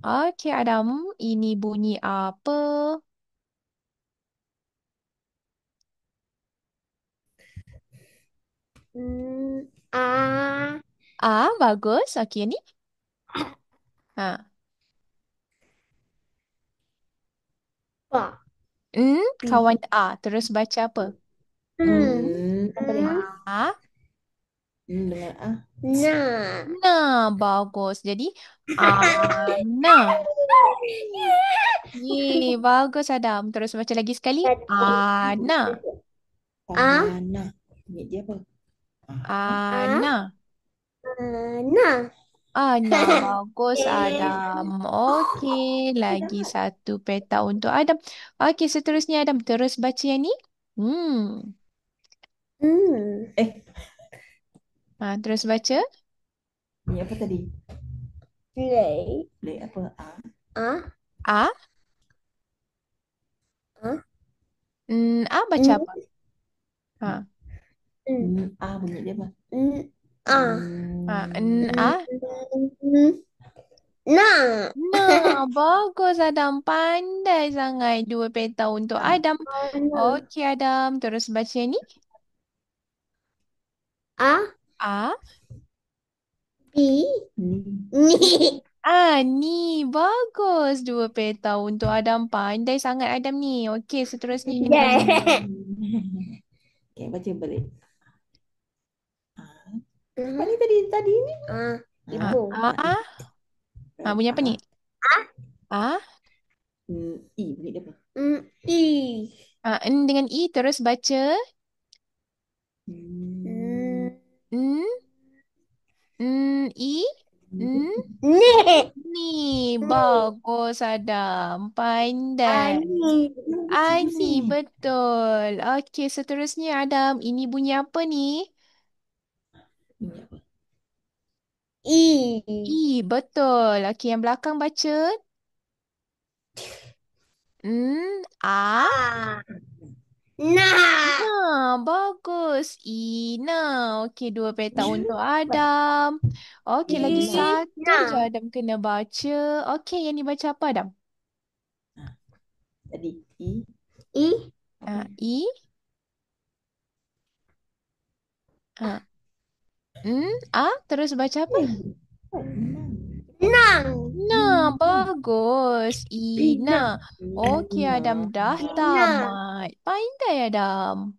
Okey, Adam. Ini bunyi apa? A, A, bagus. Okey, ni. Ha. ba, Kawan bi, A. Terus baca apa? apa ni? A. Dengan A. Na. Nah, bagus. Jadi, Ana. Ye, bagus, Adam. Terus baca lagi sekali. Ana. A, Tanah. Bunyi dia apa? Ah, A, Ana. na. Ana, bagus, Adam. Okey, lagi satu peta untuk Adam. Okey, seterusnya, Adam. Terus baca yang ni. Hmm. eh, Terus baca. bunyi apa tadi? Play. Play apa? A. A, A. A, A baca n, apa? Ha. n, A bunyi dia apa? n, A. A. Na. Nah, bagus Adam. Pandai sangat. Dua peta untuk A. Adam. Na. Okey Adam. Terus baca ni. A, A. B, Ni. ni. Ni. Bagus. Dua peta untuk Adam. Pandai sangat Adam ni. Okey, seterusnya ni. Yeah. Okay, baca balik. A. Cepat ni tadi. Tadi ni. A, Ah, ibu. ah. Bunyi apa ni? A. A. I bunyi dia apa? I. N dengan I. Terus baca. Mm, N. N. I. N. Ne. Ni. Bagus Adam. Pandai. Ani. Ani, betul. Okey, seterusnya Adam. Ini bunyi apa ni? Bunyi apa? I. Betul. Okey, yang belakang baca. A. A. Na. Bagus. Ina. Okey, dua peta untuk Adam. Okey, lagi I. satu Na. je Adam kena baca. Okey, yang dibaca apa Adam? Tadi I. I. Apa? I. Ah, A. Terus baca apa? Enam. Nang. Nah, bagus. Ina. Ina. Okey, Adam Enam. dah Ina. tamat. Pandai, Adam.